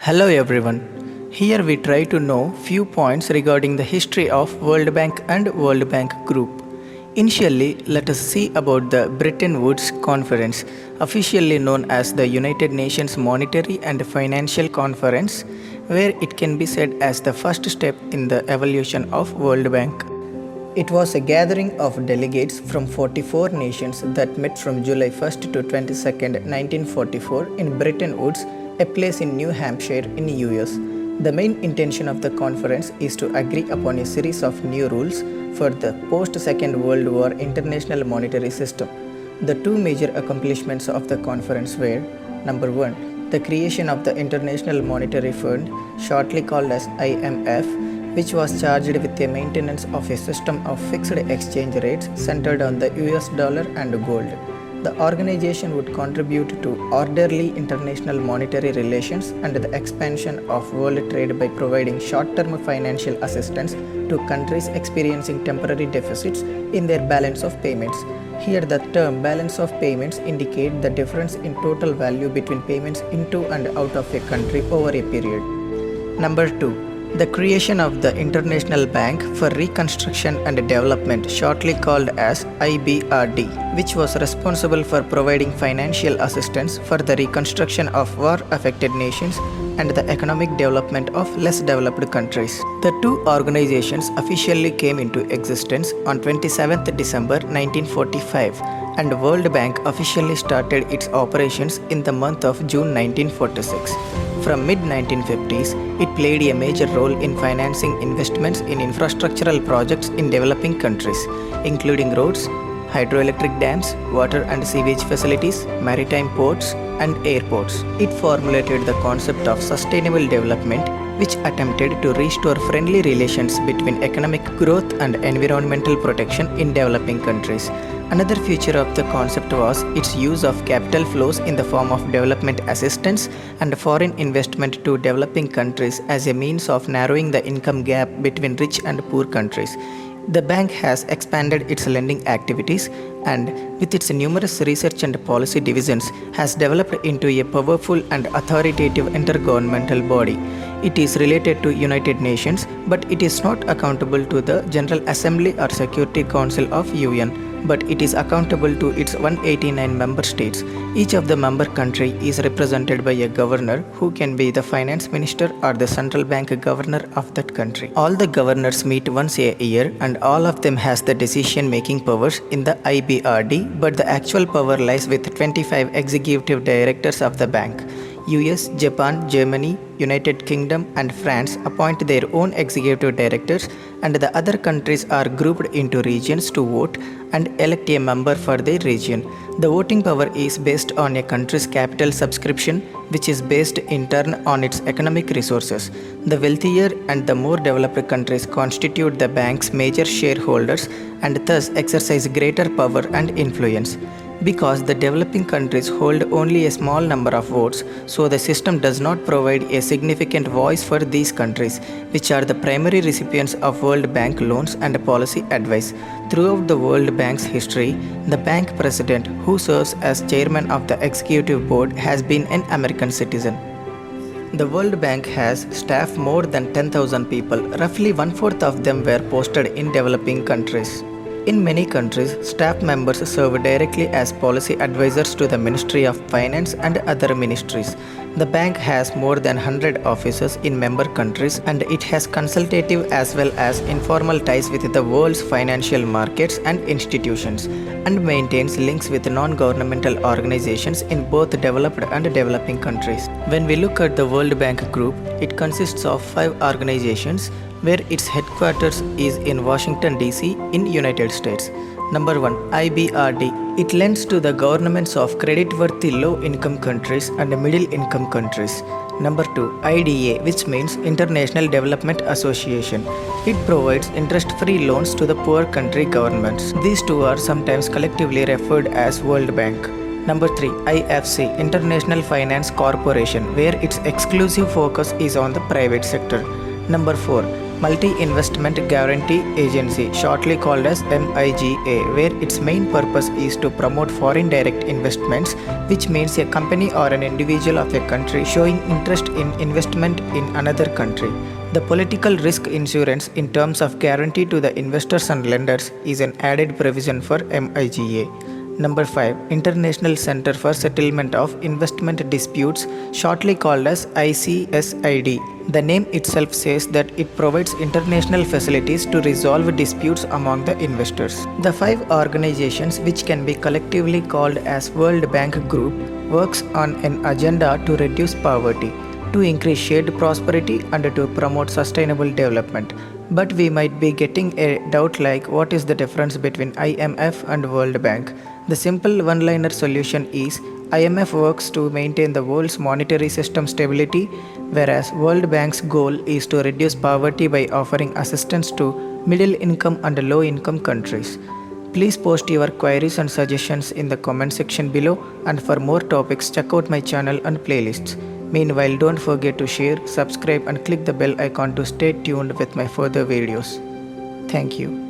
Hello everyone. Here we try to know few points regarding the history of World Bank and World Bank Group. Initially, let us see about the Bretton Woods Conference, officially known as the United Nations Monetary and Financial Conference, where it can be said as the first step in the evolution of World Bank. It was a gathering of delegates from 44 nations that met from July 1st to 22nd, 1944 in Bretton Woods, a place in New Hampshire in US. The main intention of the conference is to agree upon a series of new rules for the post-Second World War international monetary system. The two major accomplishments of the conference were: number 1, the creation of the International Monetary Fund, shortly called as IMF, which was charged with the maintenance of a system of fixed exchange rates centered on the US dollar and gold. The organization would contribute to orderly international monetary relations and the expansion of world trade by providing short-term financial assistance to countries experiencing temporary deficits in their balance of payments. Here the term balance of payments indicate the difference in total value between payments into and out of a country over a period. Number 2. The creation of the International Bank for Reconstruction and Development, shortly called as IBRD, which was responsible for providing financial assistance for the reconstruction of war-affected nations and the economic development of less developed countries. The two organizations officially came into existence on 27th December 1945, and World Bank officially started its operations in the month of June 1946. From mid-1950s, it played a major role in financing investments in infrastructural projects in developing countries, including roads, hydroelectric dams, water and sewage facilities, maritime ports, and airports. It formulated the concept of sustainable development, which attempted to restore friendly relations between economic growth and environmental protection in developing countries. Another feature of the concept was its use of capital flows in the form of development assistance and foreign investment to developing countries as a means of narrowing the income gap between rich and poor countries. The bank has expanded its lending activities and, with its numerous research and policy divisions, has developed into a powerful and authoritative intergovernmental body. It is related to United Nations, but it is not accountable to the General Assembly or Security Council of UN, but it is accountable to its 189 member states. Each of the member country is represented by a governor who can be the finance minister or the central bank governor of that country. All the governors meet once a year and all of them has the decision-making powers in the IBRD, but the actual power lies with 25 executive directors of the bank. US, Japan, Germany, United Kingdom and France appoint their own executive directors, and the other countries are grouped into regions to vote and elect a member for their region. The voting power is based on a country's capital subscription, which is based in turn on its economic resources. The wealthier and the more developed countries constitute the bank's major shareholders and thus exercise greater power and influence. Because the developing countries hold only a small number of votes, so the system does not provide a significant voice for these countries, which are the primary recipients of World Bank loans and policy advice. Throughout the World Bank's history, the bank president, who serves as chairman of the executive board, has been an American citizen. The World Bank has staff more than 10,000 people. Roughly one-fourth of them were posted in developing countries. In many countries, staff members serve directly as policy advisors to the Ministry of Finance and other ministries. The bank has more than 100 offices in member countries, and it has consultative as well as informal ties with the world's financial markets and institutions, and maintains links with non-governmental organizations in both developed and developing countries. When we look at the World Bank Group, it consists of 5 organizations, where its headquarters is in Washington, D.C. in United States. Number 1. IBRD. It lends to the governments of credit-worthy low-income countries and middle-income countries. Number 2. IDA, which means International Development Association. It provides interest-free loans to the poor country governments. These two are sometimes collectively referred as World Bank. Number 3. IFC, International Finance Corporation, where its exclusive focus is on the private sector. Number 4. Multi-Investment Guarantee Agency, shortly called as MIGA, where its main purpose is to promote foreign direct investments, which means a company or an individual of a country showing interest in investment in another country. The political risk insurance in terms of guarantee to the investors and lenders is an added provision for MIGA. Number 5. International Center for Settlement of Investment Disputes, shortly called as ICSID. The name itself says that it provides international facilities to resolve disputes among the investors. The 5 organizations, which can be collectively called as World Bank Group, works on an agenda to reduce poverty, to increase shared prosperity, and to promote sustainable development. But we might be getting a doubt like, what is the difference between IMF and World Bank? The simple one-liner solution is IMF works to maintain the world's monetary system stability, whereas World Bank's goal is to reduce poverty by offering assistance to middle-income and low-income countries. Please post your queries and suggestions in the comment section below, and for more topics check out my channel and playlists. Meanwhile, don't forget to share, subscribe and click the bell icon to stay tuned with my further videos. Thank you.